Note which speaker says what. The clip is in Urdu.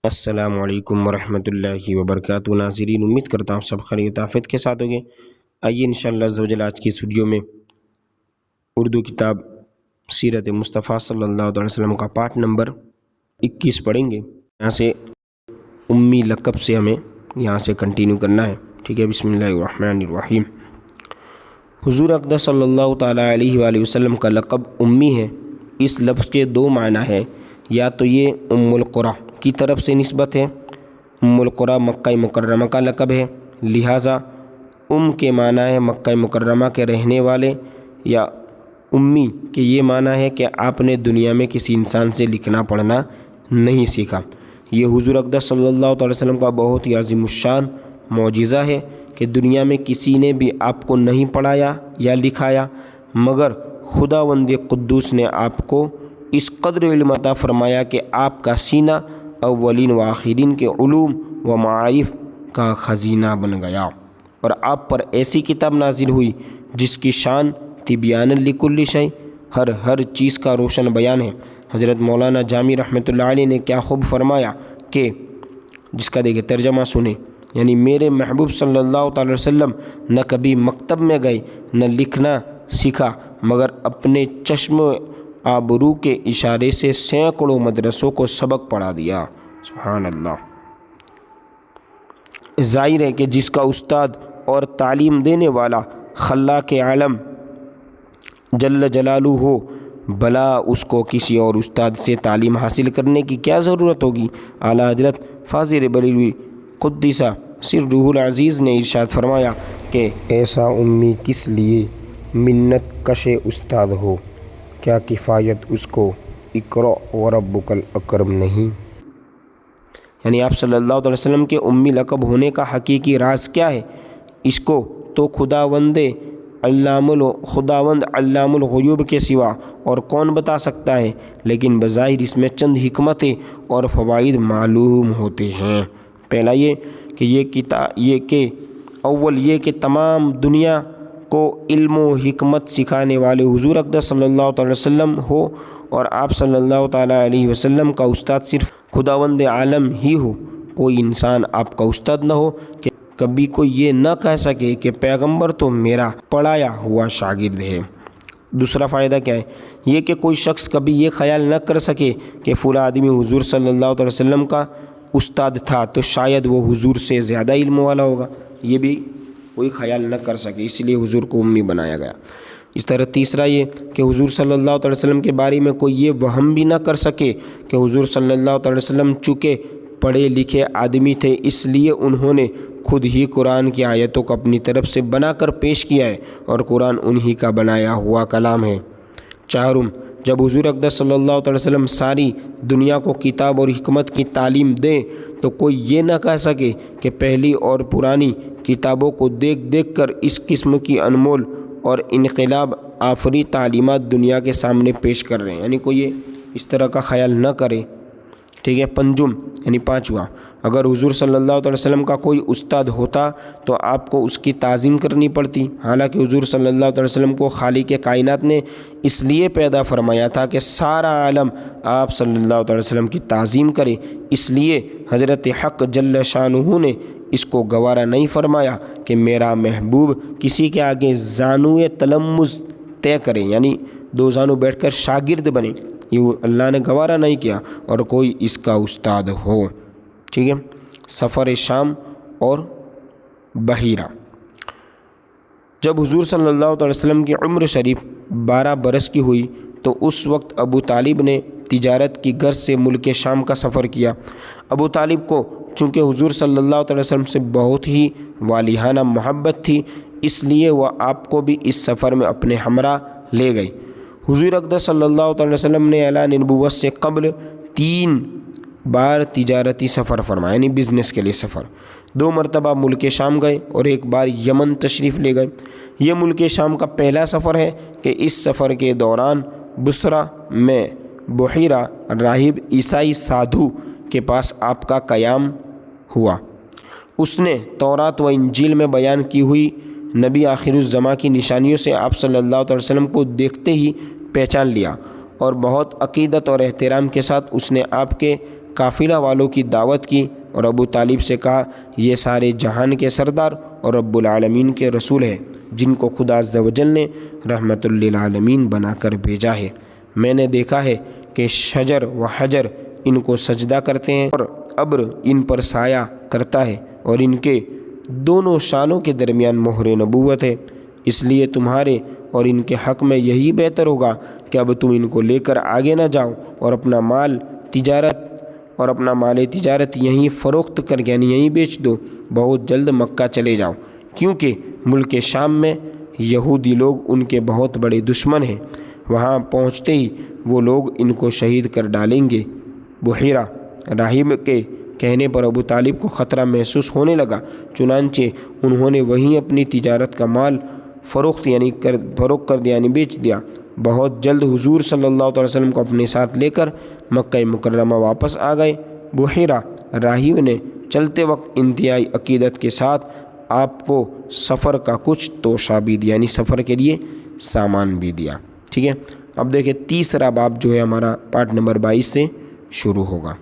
Speaker 1: السلام علیکم ورحمۃ اللہ وبرکاتہ۔ ناظرین، امید کرتا ہوں سب خیریت و عافیت کے ساتھ ہوگے۔ آئیے انشاءاللہ عز و جل آج کی اس ویڈیو میں اردو کتاب سیرت مصطفیٰ صلی اللہ علیہ وسلم کا پارٹ نمبر 21 پڑھیں گے۔ یہاں سے امی لقب سے ہمیں یہاں سے کنٹینیو کرنا ہے، ٹھیک ہے۔ بسم اللہ الرحمن الرحیم۔ حضور اقدس صلی اللہ تعالیٰ علیہ وآلہ وسلم کا لقب امی ہے۔ اس لفظ کے دو معنی ہیں، یا تو یہ ام القریٰ کی طرف سے نسبت ہے، ام القریٰ مکہ مکرمہ کا لقب ہے، لہٰذا ام کے معنی ہے مکہ مکرمہ کے رہنے والے، یا امی کے یہ معنی ہے کہ آپ نے دنیا میں کسی انسان سے لکھنا پڑھنا نہیں سیکھا۔ یہ حضور اقدس صلی اللہ تعالی وسلم کا بہت ہی عظیم الشان معجزہ ہے کہ دنیا میں کسی نے بھی آپ کو نہیں پڑھایا یا لکھایا، مگر خداوند قدوس نے آپ کو اس قدر علم عطا فرمایا کہ آپ کا سینہ اولین و آخرین کے علوم و معارف کا خزینہ بن گیا، اور آپ پر ایسی کتاب نازل ہوئی جس کی شان تبیان لکل شیء، ہر چیز کا روشن بیان ہے۔ حضرت مولانا جامی رحمۃ اللہ علیہ نے کیا خوب فرمایا کہ جس کا دیکھیں ترجمہ سنیں، یعنی میرے محبوب صلی اللہ تعالی وسلم نہ کبھی مکتب میں گئے، نہ لکھنا سیکھا، مگر اپنے چشم آبرو کے اشارے سے سینکڑوں مدرسوں کو سبق پڑھا دیا۔ سبحان اللہ۔ ظاہر ہے کہ جس کا استاد اور تعلیم دینے والا خلاق عالم جل جلالہ ہو، بھلا اس کو کسی اور استاد سے تعلیم حاصل کرنے کی کیا ضرورت ہوگی۔ اعلیٰ حضرت فاضل بریلوی قدس سرہ العزیز نے ارشاد فرمایا کہ ایسا امی کس لیے منت کش استاد ہو، کیا کفایت اس کو اقرأ وربک الاکرم نہیں۔ یعنی آپ صلی اللہ علیہ وسلم کے امی لقب ہونے کا حقیقی راز کیا ہے، اس کو تو خداوند علام الغیوب کے سوا اور کون بتا سکتا ہے، لیکن بظاہر اس میں چند حکمتیں اور فوائد معلوم ہوتے ہیں۔ پہلا یہ کہ تمام دنیا کو علم و حکمت سکھانے والے حضور اقدس صلی اللہ تعالی وسلم ہو، اور آپ صلی اللہ تعالی علیہ وسلم کا استاد صرف خداوند عالم ہی ہو، کوئی انسان آپ کا استاد نہ ہو کہ کبھی کوئی یہ نہ کہہ سکے کہ پیغمبر تو میرا پڑھایا ہوا شاگرد ہے۔ دوسرا فائدہ کیا ہے، یہ کہ کوئی شخص کبھی یہ خیال نہ کر سکے کہ فلاں آدمی حضور صلی اللہ علیہ وسلم کا استاد تھا تو شاید وہ حضور سے زیادہ علم والا ہوگا، یہ بھی کوئی خیال نہ کر سکے، اس لیے حضور کو امی بنایا گیا۔ اس طرح تیسرا یہ کہ حضور صلی اللہ علیہ وسلم کے بارے میں کوئی یہ وہم بھی نہ کر سکے کہ حضور صلی اللہ علیہ وسلم چونکہ پڑھے لکھے آدمی تھے، اس لیے انہوں نے خود ہی قرآن کی آیتوں کو اپنی طرف سے بنا کر پیش کیا ہے، اور قرآن انہی کا بنایا ہوا کلام ہے۔ چہارم، جب حضور اقدس صلی اللہ علیہ وسلم ساری دنیا کو کتاب اور حکمت کی تعلیم دیں تو کوئی یہ نہ کہہ سکے کہ پہلی اور پرانی کتابوں کو دیکھ کر اس قسم کی انمول اور انقلاب آفری تعلیمات دنیا کے سامنے پیش کر رہے ہیں، یعنی کوئی یہ اس طرح کا خیال نہ کرے، ٹھیک ہے۔ پنجم یعنی پانچواں، اگر حضور صلی اللہ علیہ وسلم کا کوئی استاد ہوتا تو آپ کو اس کی تعظیم کرنی پڑتی، حالانکہ حضور صلی اللہ علیہ وسلم کو خالق کائنات نے اس لیے پیدا فرمایا تھا کہ سارا عالم آپ صلی اللہ علیہ وسلم کی تعظیم کرے، اس لیے حضرت حق جل شانہ نے اس کو گوارا نہیں فرمایا کہ میرا محبوب کسی کے آگے زانوئے تلمذ طے کرے، یعنی دو زانو بیٹھ کر شاگرد بنے، یہ اللہ نے گوارا نہیں کیا، اور کوئی اس کا استاد ہو، ٹھیک ہے۔ سفر شام اور بحیرہ، جب حضور صلی اللہ علیہ وسلم کی عمر شریف 12 برس کی ہوئی تو اس وقت ابو طالب نے تجارت کی غرض سے ملک شام کا سفر کیا۔ ابو طالب کو چونکہ حضور صلی اللہ علیہ وسلم سے بہت ہی والہانہ محبت تھی، اس لیے وہ آپ کو بھی اس سفر میں اپنے ہمراہ لے گئے۔ حضور اقدس صلی اللہ علیہ وسلم نے اعلان نبوت سے قبل 3 بار تجارتی سفر فرمایا، یعنی بزنس کے لیے سفر۔ 2 مرتبہ ملک شام گئے اور 1 بار یمن تشریف لے گئے۔ یہ ملک شام کا پہلا سفر ہے کہ اس سفر کے دوران بصرہ میں بحیرہ راہب عیسائی سادھو کے پاس آپ کا قیام ہوا۔ اس نے تورات و انجیل میں بیان کی ہوئی نبی آخر الزماں کی نشانیوں سے آپ صلی اللہ علیہ وسلم کو دیکھتے ہی پہچان لیا، اور بہت عقیدت اور احترام کے ساتھ اس نے آپ کے قافلہ والوں کی دعوت کی اور ابو طالب سے کہا یہ سارے جہان کے سردار اور رب العالمین کے رسول ہیں جن کو خدا عز و جل نے رحمت للعالمین بنا کر بھیجا ہے۔ میں نے دیکھا ہے کہ شجر و حجر ان کو سجدہ کرتے ہیں اور ابر ان پر سایہ کرتا ہے اور ان کے دونوں شانوں کے درمیان مہر نبوت ہے۔ اس لیے تمہارے اور ان کے حق میں یہی بہتر ہوگا کہ اب تم ان کو لے کر آگے نہ جاؤ اور اپنا مال تجارت یہیں فروخت کر یعنی یہیں بیچ دو، بہت جلد مکہ چلے جاؤ، کیونکہ ملک شام میں یہودی لوگ ان کے بہت بڑے دشمن ہیں، وہاں پہنچتے ہی وہ لوگ ان کو شہید کر ڈالیں گے۔ بحیرہ راہب کے کہنے پر ابو طالب کو خطرہ محسوس ہونے لگا، چنانچہ انہوں نے وہیں اپنی تجارت کا مال فروخت کر دیا یعنی بیچ دیا۔ بہت جلد حضور صلی اللہ علیہ وسلم کو اپنے ساتھ لے کر مکہ مکرمہ واپس آ گئے۔ بحیرہ راہب نے چلتے وقت انتہائی عقیدت کے ساتھ آپ کو سفر کا کچھ توشہ بھی دیا، یعنی سفر کے لیے سامان بھی دیا۔ ٹھیک ہے، اب دیکھیں تیسرا باب جو ہے ہمارا پارٹ نمبر 22 سے شروع ہوگا۔